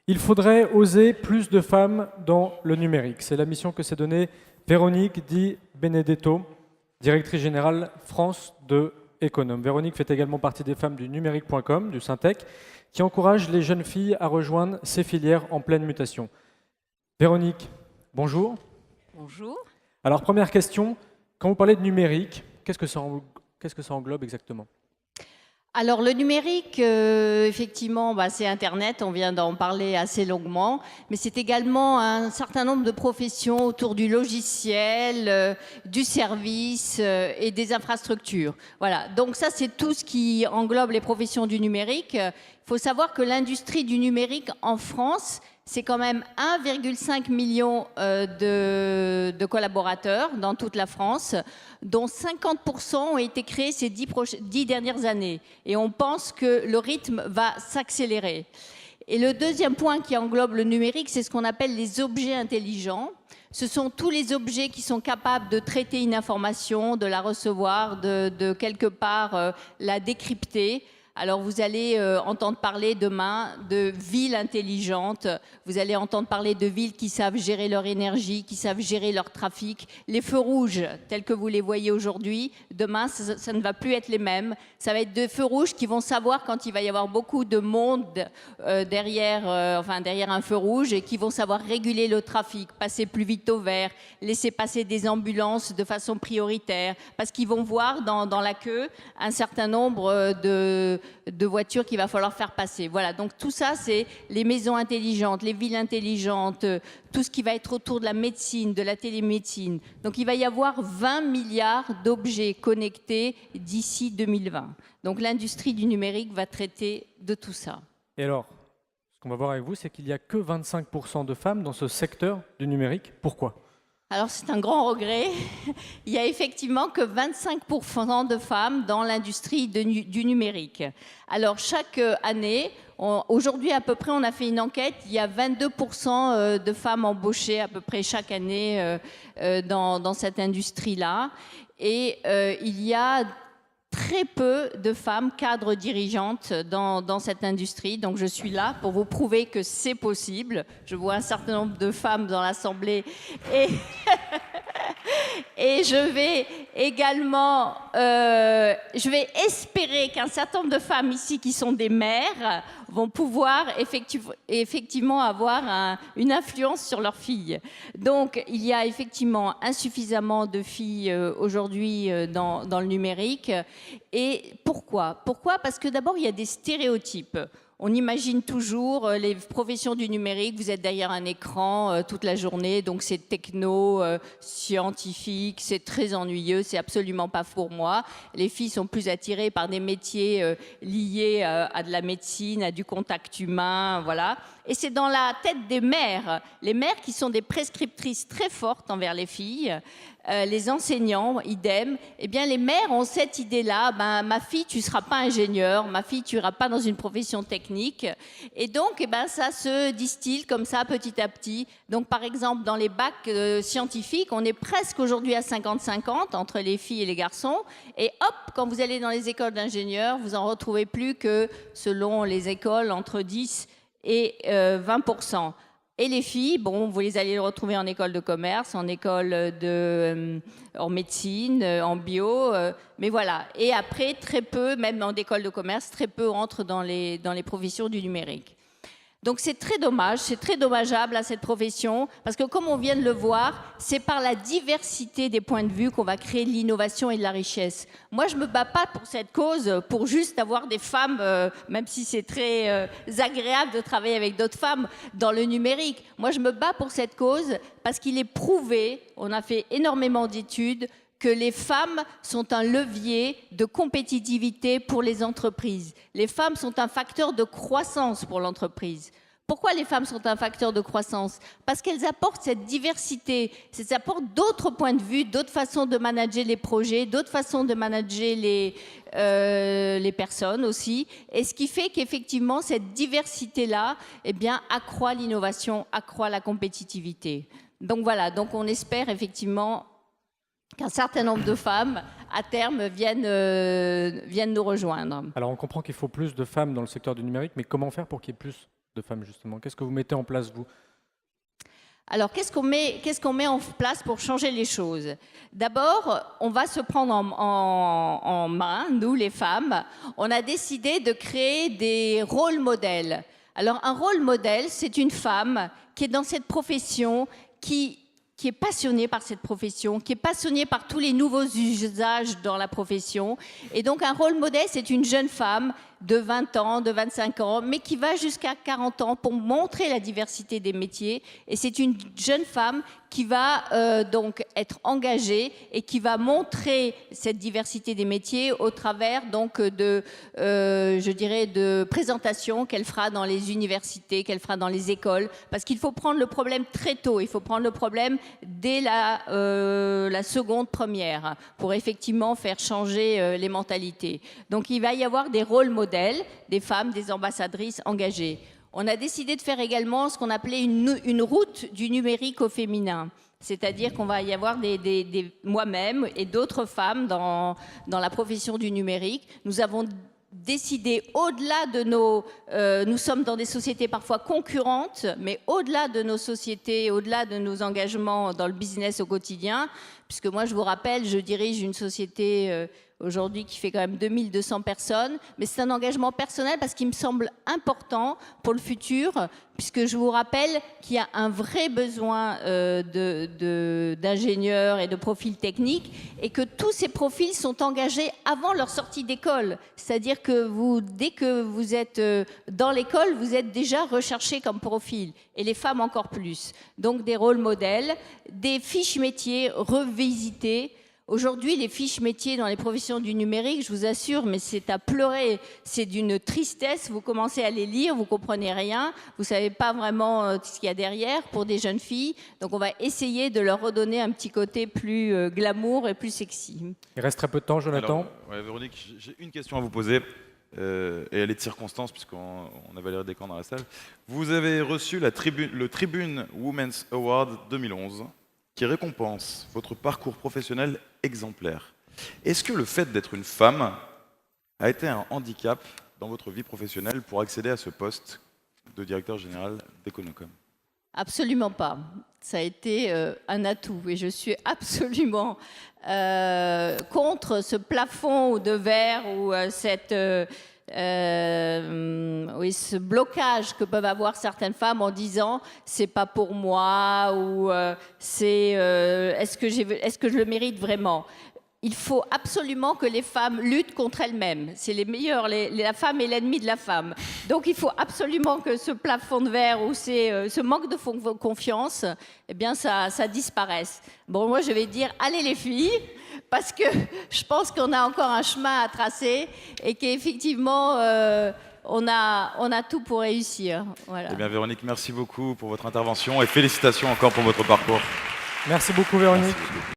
Il faudrait oser plus de femmes dans le numérique. C'est la mission que s'est donnée Véronique Di Benedetto, directrice générale France de Econome. Véronique fait également partie des femmes du numérique.com, du Syntec, qui encourage les jeunes filles à rejoindre ces filières en pleine mutation. Véronique, bonjour. Bonjour. Alors, première question, quand vous parlez de numérique, qu'est-ce que ça englobe exactement ? Alors le numérique, effectivement, c'est Internet, on vient d'en parler assez longuement, mais c'est également un certain nombre de professions autour du logiciel, du service et des infrastructures. Voilà, donc ça c'est tout ce qui englobe les professions du numérique. Il faut savoir que l'industrie du numérique en France, c'est quand même 1,5 million de collaborateurs dans toute la France, dont 50% ont été créés ces 10 dernières années. Et on pense que le rythme va s'accélérer. Et le deuxième point qui englobe le numérique, c'est ce qu'on appelle les objets intelligents. Ce sont tous les objets qui sont capables de traiter une information, de la recevoir, de quelque part la décrypter. Alors vous allez entendre parler demain de villes intelligentes, vous allez entendre parler de villes qui savent gérer leur énergie, qui savent gérer leur trafic. Les feux rouges, tels que vous les voyez aujourd'hui, demain ça ne va plus être les mêmes. Ça va être des feux rouges qui vont savoir quand il va y avoir beaucoup de monde derrière un feu rouge et qui vont savoir réguler le trafic, passer plus vite au vert, laisser passer des ambulances de façon prioritaire, parce qu'ils vont voir dans la queue un certain nombre de voitures qu'il va falloir faire passer. Voilà, donc tout ça, c'est les maisons intelligentes, les villes intelligentes, tout ce qui va être autour de la médecine, de la télémédecine. Donc il va y avoir 20 milliards d'objets connectés d'ici 2020. Donc l'industrie du numérique va traiter de tout ça. Et alors, ce qu'on va voir avec vous, c'est qu'il n'y a que 25% de femmes dans ce secteur du numérique. Pourquoi ? Alors c'est un grand regret. Il y a effectivement que 25% de femmes dans l'industrie du numérique. Alors chaque année, aujourd'hui à peu près, on a fait une enquête, il y a 22% de femmes embauchées à peu près chaque année dans cette industrie-là. Et il y a très peu de femmes cadres dirigeantes dans cette industrie. Donc je suis là pour vous prouver que c'est possible. Je vois un certain nombre de femmes dans l'Assemblée et, et je vais également je vais espérer qu'un certain nombre de femmes ici qui sont des mères vont pouvoir effectivement avoir une influence sur leurs filles. Donc il y a effectivement insuffisamment de filles aujourd'hui dans le numérique. Et pourquoi ? Pourquoi ? Parce que d'abord, il y a des stéréotypes. On imagine toujours les professions du numérique, vous êtes derrière un écran toute la journée, donc c'est techno, scientifique, c'est très ennuyeux, c'est absolument pas pour moi. Les filles sont plus attirées par des métiers liés à de la médecine, à du contact humain, voilà. Et c'est dans la tête des mères, les mères qui sont des prescriptrices très fortes envers les filles, les enseignants, idem, eh bien les mères ont cette idée-là, ma fille, tu ne seras pas ingénieur, ma fille, tu n'iras pas dans une profession technique. Et donc, ça se distille comme ça, petit à petit. Donc, par exemple, dans les bacs scientifiques, on est presque aujourd'hui à 50-50 entre les filles et les garçons. Et hop, quand vous allez dans les écoles d'ingénieurs, vous n'en retrouvez plus que, selon les écoles, entre 10 et 20%. Et les filles, bon, vous les allez les retrouver en école de commerce, en école en médecine, en bio, mais voilà. Et après, très peu, même en école de commerce, très peu entrent dans les professions du numérique. Donc c'est très dommage, c'est très dommageable à cette profession, parce que comme on vient de le voir, c'est par la diversité des points de vue qu'on va créer de l'innovation et de la richesse. Moi, je ne me bats pas pour cette cause, pour juste avoir des femmes, même si c'est très agréable de travailler avec d'autres femmes dans le numérique. Moi, je me bats pour cette cause parce qu'il est prouvé, on a fait énormément d'études, que les femmes sont un levier de compétitivité pour les entreprises. Les femmes sont un facteur de croissance pour l'entreprise. Pourquoi les femmes sont un facteur de croissance ? Parce qu'elles apportent cette diversité, elles apportent d'autres points de vue, d'autres façons de manager les projets, d'autres façons de manager les personnes aussi. Et ce qui fait qu'effectivement, cette diversité-là, accroît l'innovation, accroît la compétitivité. Donc voilà, donc on espère effectivement qu'un certain nombre de femmes, à terme, viennent nous rejoindre. Alors on comprend qu'il faut plus de femmes dans le secteur du numérique, mais comment faire pour qu'il y ait plus de femmes, justement? Qu'est-ce que vous mettez en place, vous? Alors, qu'est-ce qu'on met en place pour changer les choses? D'abord, on va se prendre en main, nous les femmes. On a décidé de créer des rôles modèles. Alors, un rôle modèle, c'est une femme qui est dans cette profession, qui est passionnée par cette profession, qui est passionnée par tous les nouveaux usages dans la profession. Et donc, un rôle modèle, c'est une jeune femme de 20 ans, de 25 ans, mais qui va jusqu'à 40 ans pour montrer la diversité des métiers. Et c'est une jeune femme qui va donc être engagée et qui va montrer cette diversité des métiers au travers donc je dirais, de présentations qu'elle fera dans les universités, qu'elle fera dans les écoles. Parce qu'il faut prendre le problème très tôt. Il faut prendre le problème dès la seconde première pour effectivement faire changer les mentalités. Donc il va y avoir des rôles modèles, des femmes, des ambassadrices engagées. On a décidé de faire également ce qu'on appelait une route du numérique au féminin. C'est-à-dire qu'on va y avoir moi-même et d'autres femmes dans la profession du numérique. Nous avons décidé, au-delà de nous sommes dans des sociétés parfois concurrentes, mais au-delà de nos sociétés, au-delà de nos engagements dans le business au quotidien, puisque moi, je vous rappelle, je dirige une société aujourd'hui qui fait quand même 2200 personnes, mais c'est un engagement personnel parce qu'il me semble important pour le futur, puisque je vous rappelle qu'il y a un vrai besoin d'ingénieurs et de profils techniques, et que tous ces profils sont engagés avant leur sortie d'école. C'est-à-dire que dès que vous êtes dans l'école, vous êtes déjà recherché comme profil, et les femmes encore plus. Donc des rôles modèles, des fiches métiers revisitées. Aujourd'hui, les fiches métiers dans les professions du numérique, je vous assure, mais c'est à pleurer, c'est d'une tristesse. Vous commencez à les lire, vous comprenez rien, vous savez pas vraiment ce qu'il y a derrière pour des jeunes filles. Donc on va essayer de leur redonner un petit côté plus glamour et plus sexy. Il reste très peu de temps, Jonathan. Alors, Véronique, j'ai une question à vous poser, et elle est de circonstance puisqu'on a Valérie Descamps dans la salle. Vous avez reçu le Tribune Women's Award 2011. Qui récompense votre parcours professionnel exemplaire. Est-ce que le fait d'être une femme a été un handicap dans votre vie professionnelle pour accéder à ce poste de directeur général d'Econocom? Absolument pas. Ça a été un atout et je suis absolument contre ce plafond de verre ou ce blocage que peuvent avoir certaines femmes en disant c'est pas pour moi ou est-ce que je le mérite vraiment? Il faut absolument que les femmes luttent contre elles-mêmes. C'est les meilleurs, la femme est l'ennemi de la femme. Donc il faut absolument que ce plafond de verre ou ce manque de confiance, eh bien ça disparaisse. Bon, moi je vais dire allez les filles, parce que je pense qu'on a encore un chemin à tracer et qu'effectivement, on a tout pour réussir. Voilà. Eh bien, Véronique, merci beaucoup pour votre intervention et félicitations encore pour votre parcours. Merci beaucoup, Véronique. Merci beaucoup.